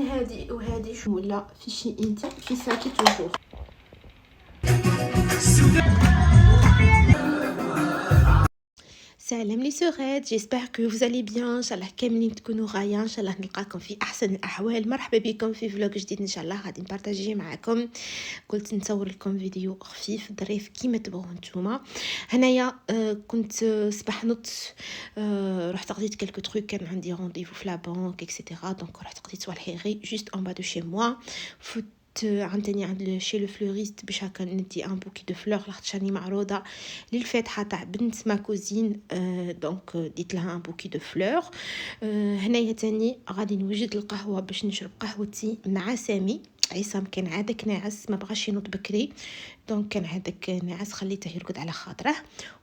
هادي وهادي شو ولا في شي انت في ساكي توجور. سلام لي سوغات، جيسبر كو vous allez bien. ان شاء الله كاملين تكونوا غايا، ان شاء الله نلقاكم في احسن الاحوال. مرحبا بكم في فلوق جديد ان شاء الله غادي نبارطاجيه معكم. قلت نصور لكم فيديو خفيف ظريف كيما تبغوا نتوما. هنايا كنت صباح نط، رحت قضيت كلكو تروك، كان عندي رونديفو في لا بانك اكسيتيرا، دونك رحت قضيت صوالحي غي جوست اون با دو شي موا. عندني عند شي لو فلوريست باش هكا ندي ان بوكي دو فلور، لاخاطش راني معروضه للفاتحه تاع بنت ما كوزين، دونك ديت لها ان بوكي دو فلور. هنايا تاني غادي نوجد القهوه باش نشرب قهوتي مع سامي. عصام كان عادك ناعس ما بغاش ينوض بكري، دونك كان عادك ناعس خليته يرقد على خاطره.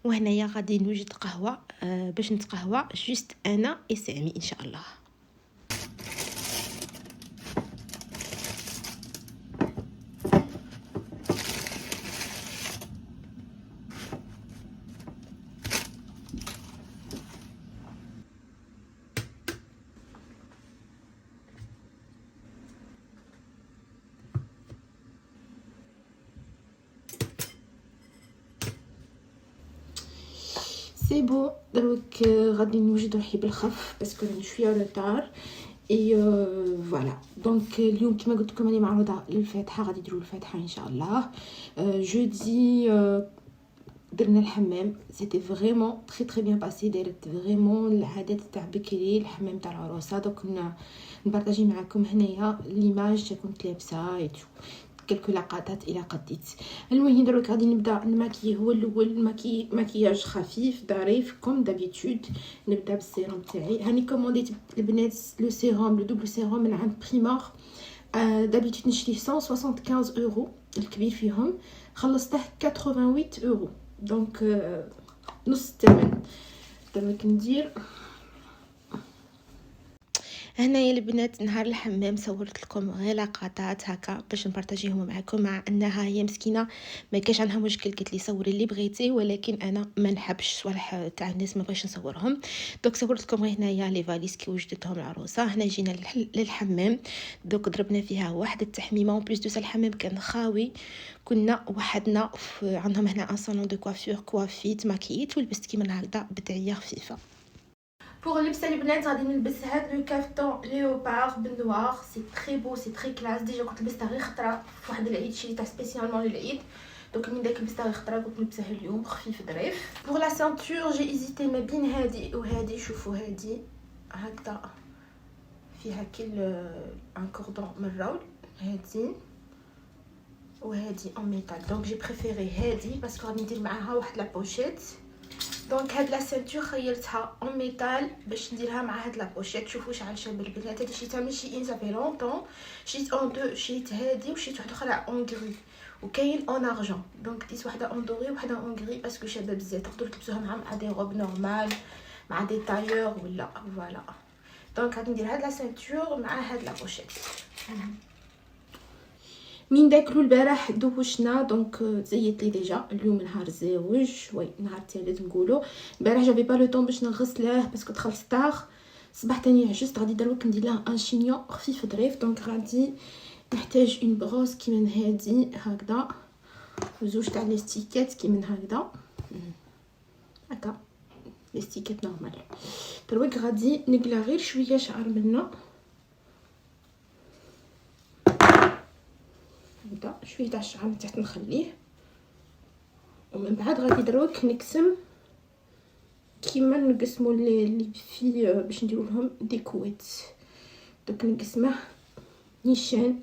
وهنايا غادي نوجد قهوه باش نتقهوى جوست انا وسامي ان شاء الله. سي بون دروك غادي نوجد روحي بالخف باسكو راني شويه روتار اي فوالا. دونك اليوم كما قلت لكم راني معروضه للفاتحه، غادي نديروا الفاتحه ان شاء الله. جودي درنا الحمام، سيتي فريمون تري تري بيان باسي، دارت فريمون العادات تاع بكري الحمام تاع العروسه. دوك نبارطاجي معكم هنايا ليماج كنت لابسه اي تو كلكو لقطات الى قديت. المهم دروك غادي نبدا نماكي. هو الاول ماكياج خفيف ظريف كوم دابيتود. نبدا بالسيروم تاعي. هاني كومونديت البنات لو سيروم، لو دوبل سيروم من عند بريمار. دابيتود نشريه 175 اورو، الكبير فيهم خلصته 88 اورو، دونك نص الثمن. دروك ندير هنايا البنات نهار الحمام صورت لكم غير لقطات هكا باش نبارطاجيهم معكم، مع انها هي مسكينه ما كاش عندها مشكل، قالت لي صوري اللي بغيتي، ولكن انا ما نحبش صوالح تاع الناس ما بغيتش نصورهم. دوك صورت لكم غير هنايا لي فاليس كي وجدتهم العروسه. هنا جينا للحمام، دوك ضربنا فيها واحد التحميمه، و بليس دو الحمام كان خاوي. كنا وحدنا عندهم هنا ان صالون دو كوافور، كوافيت ماكيت ولبست كيما هكذا بدعيه خفيفه. بور اللبسه البنات غادي نلبس هاد لو كافتون ليوبار بالنوار، سي تري بو سي تري كلاس. ديجا كنت لبستها غير خطره في واحد العيد، شريتها سبيسيالمون للعيد، دونك من داك لبستها غير خطره قلت نلبسها اليوم خفيف ظريف. بور لا سانتور جي ايزيتي ما بين هادي وهادي. شوفوا هادي هكذا فيها كل ان كوردون من الرول، هادي وهادي اون ميتال، دونك جي بريفيري هادي باسكو غادي ندير معاها واحد لا بوشيت. دونك هاد لا سانتور خيرتها اون ميتال باش نديرها مع هاد لا بوشيت. شوفوا شحال شابه البنات. هادي شريتها من شي ان سافي لونطون، شريت اون دو، شريت هادي وشريت واحده اخرى اون غري، وكاين اون ارجون، دونك ديت واحده اون دوري وواحده اون غري باسكو شابه بزاف، تقدروا تلبسوها مع دي روب نورمال، مع دي تايور ولا فوالا. دونك غادي ندير هاد لا سانتور مع هاد لا بوشيت. من داكلو البارح دوشنا، دونك زيت لي ديجا اليوم نهار زوج، وي نهار الثالث نقولوا. البارح جافي با لو طون باش نغسله باسكو دخلت طاغ. صباح تاني عجزت، غادي دروك ندير لها ان شينيون خفيف ظريف. دونك غادي نحتاج اون بروس كي من هادي هكذا، وزوج تاع لي ستيكات كي من هكذا هكا، لي ستيكات نورمال. دروك غادي نقلا غير شويه شعر منا، نبدا شويه تاع الشعر من تحت نخليه، ومن بعد غادي دروك نقسم كيما نقسموا اللي في باش نديروا لهم دي كويت. دوك نقسمه نيشان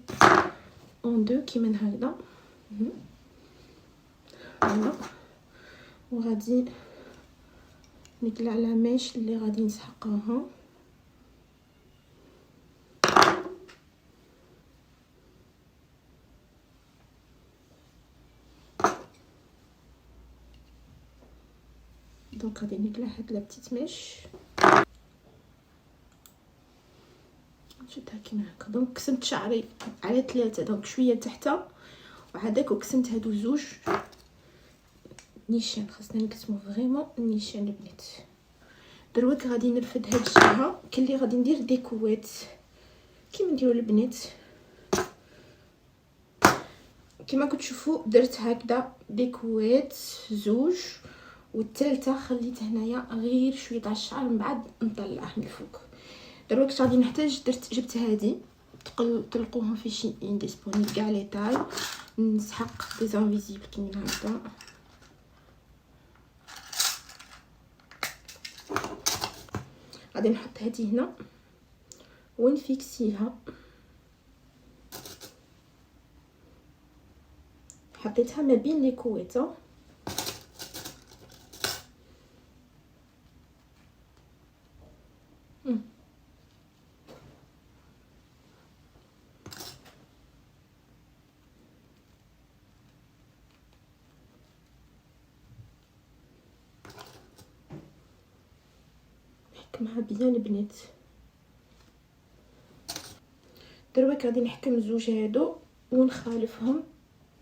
اون دو كيما هكذا هنا، وغادي نقلع على ماش اللي غادي نسحقها. دونك غادي نقلع هاد لا بتيت ميش، نشدها كيما هكا. دونك قسمت شعري على 3، دونك شويه تحت وعداك، وقسمت هادو زوج نيشان. خاصنا نقسمو فريمون نيشان البنات. دروك غادي نرفد هاد الجهه كلي غادي ندير دي كويت كيما نديرو البنات. كما كتشوفوا درت هكذا ديكوات زوج، والثالثه خليت هنايا غير شويه تاع الشعر من بعد نطلعه من الفوق. دروك غادي نحتاج جبت هذه تلقوهم في شي انديسبونيبل كاع لي تاي، نسحق دي انفيزيبل كيما هكذا. غادي نحط هذه هنا ونفيكسيها. حطيتها ما بين لي كويته. نحكمها بيان البنات. دروك غادي نحكم زوج هادو ونخالفهم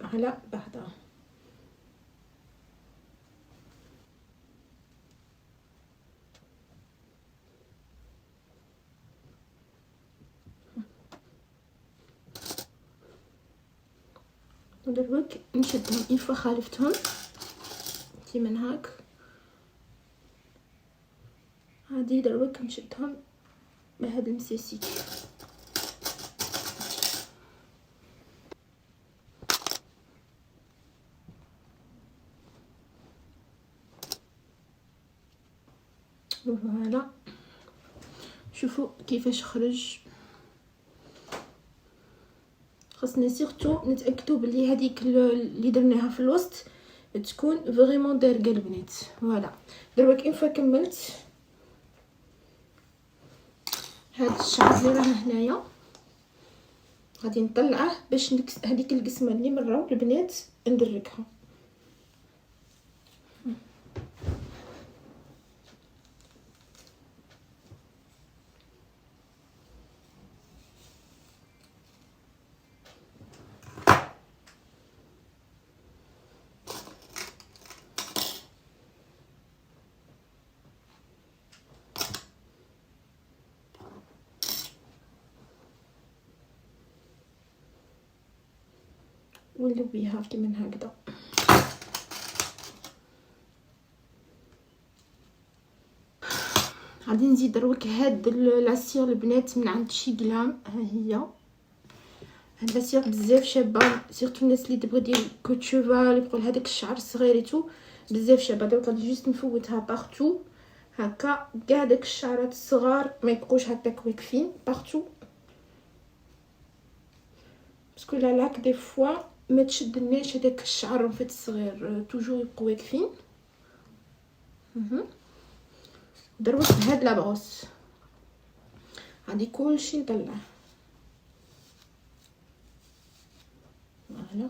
على بعضها. دروك نشدهم اون فوا خالفتهم كيما هاك. هادي دروك نشدهم بهذا المسيسيك. فوالا شوفوا كيفاش خرج. خاصنا سيرتو نتاكدوا بلي هذيك اللي درناها في الوسط تكون فريمون دارجه البنات. فوالا دروك اون فوا كملت هاد الشعر اللي راه هنايا غادي نطلعه باش هذيك القسمه اللي من الراو البنات ندركها. ونلويها كيما هكذا. غادي نزيد دروك هاد لاسيغ البنات من عند شي كلام. ها هي هاد لاسيغ بزاف شابه، سيرتو الناس اللي تبغي دير كوت شوفال يبقى هذاك الشعر الصغير ايتو بزاف شابه. دروك غادي جوست نفوتها بارتو هكا كاع داك الشعرات الصغار ما يبقوش هكاك واقفين بارتو، باسكو لاك دي فوا ما تشدناش هذاك الشعر في الصغير توجور يبقوا واقفين. دروك بهاد لابغوس غادي كلشي نطلعه. فوالا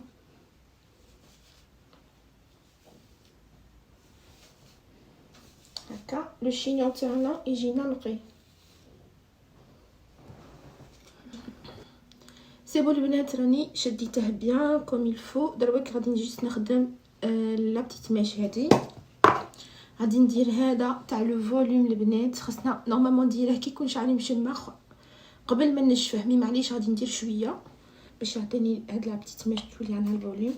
هكا لو شينيون تاعنا يجينا نقي. سي بون البنات راني شديته بيان كوم الفو. دروك غادي نجي نخدم لا بتيت ماش هادي. غادي ندير هذا تاع لو فوليوم البنات. خاصنا نورمالمون نديره كي يكون شعري مشمخ قبل ما نشفه، مي معليش غادي ندير شويه باش يعطيني هاد لا بتيت ماش تولي عنها الفوليوم.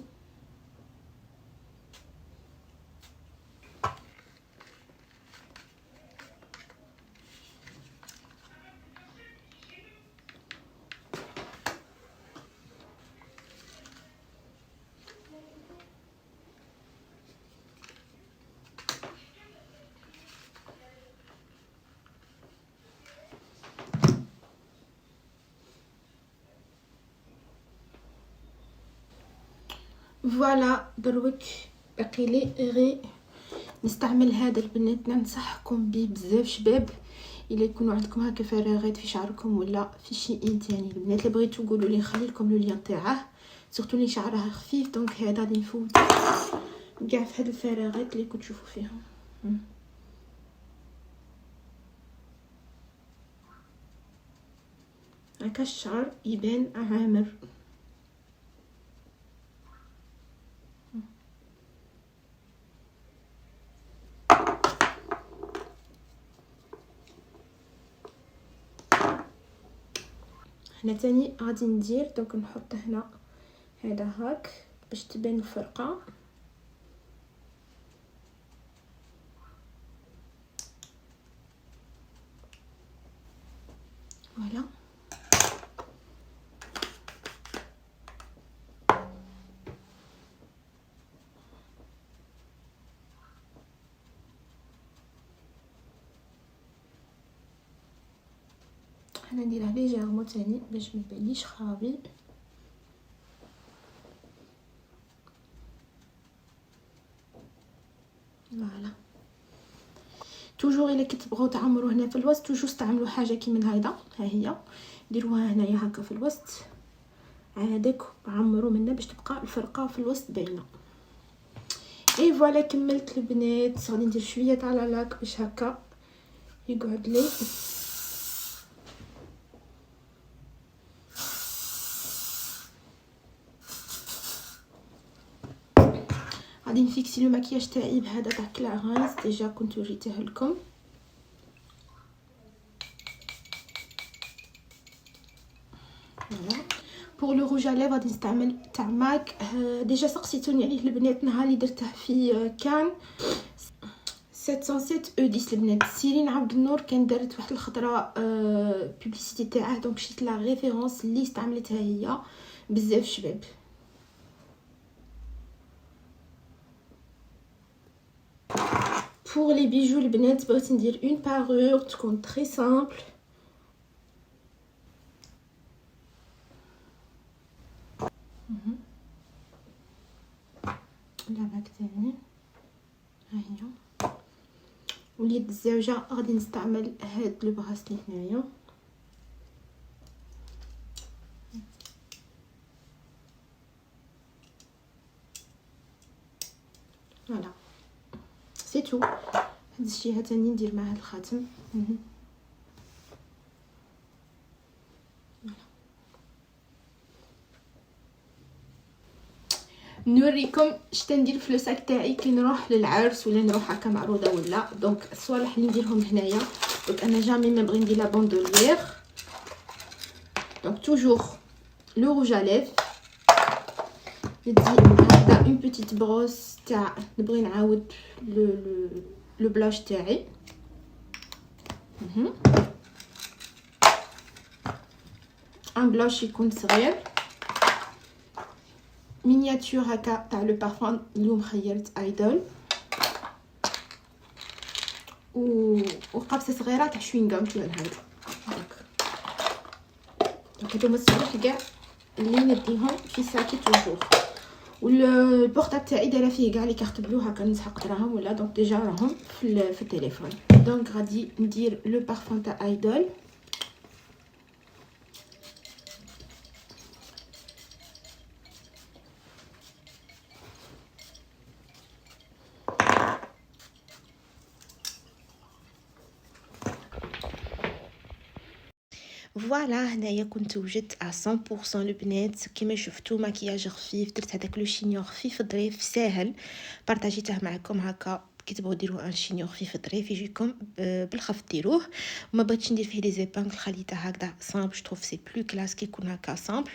فوالا دروك باقي لي غير نستعمل هذا البنات. ننصحكم به بزاف شباب الا يكونوا عندكم هكا فراغات في شعركم ولا في شيء تاني. البنات اللي بغيتو قولوا لي نخلي لكم لو لين تاعه، سورتو لي شعرها خفيف دونك هذا غادي نفوت كاع في هاد الفراغات اللي كنت تشوفوا فيهم. هكا الشعر يبان عامر. هنا تاني غادي ندير دونك نحط هنا هذا هاك باش تبان الفرقه. فوالا انا نديرها ليجيرمون تاني باش ما يبانليش خابي. فوالا توجور الا كتبغيو تعمروا هنا في الوسط توجور استعملوا حاجه كيما هيدا، ها هي ديروها هنايا هكا في الوسط عادك عمروا منها باش تبقى الفرقه في الوسط باينه. اي فوالا كملت البنات. غادي ندير شويه تاع لاك باش هكا يقعد لي. غادي نفيكسي لو مكياج تاعي بهذا تاع كلارانس ديجا كنت وريته لكم. فوالا بور لو روج على غادي نستعمل تاع ماك. ديجا سقسيتوني عليه البنات نهار اللي درته في كان 707 او 10 البنات. سيرين عبد النور كان دارت واحد الخطره بوبليسيتي تاعه دونك شفت لا ريفيرونس اللي استعملتها هي بزاف شباب. pour les bijoux البنات بغيت ندير اون بارور تكون تري سامبل. لاباك تاني ها هي واليد الزوجه غادي نستعمل هاد لو براسلي هنايا. فوالا سي تو. هاد الشيء تاني ندير مع هاد الخاتم. نوريكم شتا ندير في لوساك تاعي كي نروح للعرس ولا نروح هكا معروضه ولا دونك الصوالح اللي نديرهم هنايا. دونك انا جامي ما بغي ندير لا بوندولير دونك توجور لو روج اليف ندي هكذا اون بيتيت بروس تاع نبغي نعاود لو بلاش تاعي. ان بلاش يكون صغير مينياتور هكا تاع لو بارفان اليوم خيرت ايدول وقبسه صغيره تاع شوينغام كيما هذا دونك هادو هما الصوالح كاع اللي نديهم في ساكي توجور. والبورطابل تاعي دايره فيه كاع لي كارت بلو هكا نسحق دراهم ولا دونك ديجا راهم في التليفون. دونك غادي ندير لو بارفان تاع ايدول. فوالا هنايا كنت وجدت 100% البنات كما شفتوا مكياج خفيف. درت هذاك لو شينيور خفيف ظريف ساهل بارطاجيته معكم هكا كي تبغوا ديروا ان شينيور خفيف ظريف يجيكم بالخف ديروه. وما بغيتش ندير فيه لي زيبانغ خليته هكذا سامبل جو تروف سي بلو كلاس كي يكون هكا سامبل.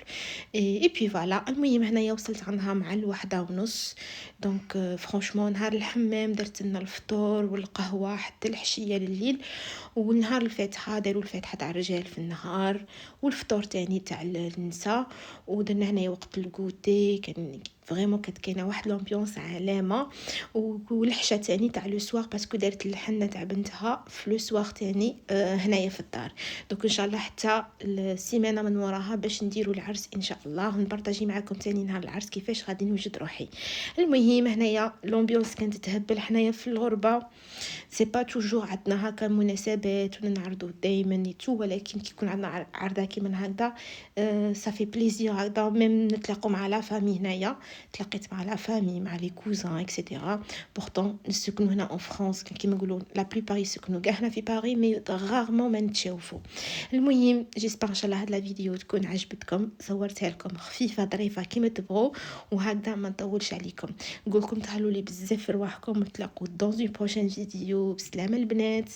اي بي فوالا المهم هنايا وصلت عنها مع 1:30 دونك فرانشمون نهار الحمام درت لنا الفطور والقهوه حتى الحشيه لليل. والنهار الفاتحه داروا الفاتحه تاع الرجال في النهار والفطور تاني تاع النساء. ودرنا هنايا وقت الكوتي كان فريمون كانت كاينه واحد لامبيونس علامه. والحشا تاني تاع لو سوار باسكو دارت الحنه تاع بنتها في لو سوار تاني هنايا في الدار. دونك ان شاء الله حتى السيمانه من وراها باش نديروا العرس ان شاء الله ونبارطاجي معكم تاني نهار العرس كيفاش غادي نوجد روحي. المهم هنايا لامبيونس كانت تهبل حنايا في الغربه سي با توجور عندنا هكا مناسبات ولا نعرضوا دائما نيتو ولكن كي يكون عندنا عرضه كيما هكذا صافي بليزير هكذا ميم نتلاقوا مع لا فامي. هنايا تلاقيت مع لا فامي مع لي كوزان اكسيتيرا. بورطون نسكنوا هنا اون فرانس كيما نقولوا لا بلوبار يسكنوا كاع هنا في باريس مي غارمون ما نتشوفوا. المهم جيسبر ان شاء الله هاد لا فيديو تكون عجبتكم صورتها لكم خفيفه ظريفه كيما تبغوا وهكذا ما نطولش عليكم. نقول لكم تهلوا لي بزاف في رواحكم ونتلاقوا دون اون بروشين فيديو. بسلامه البنات.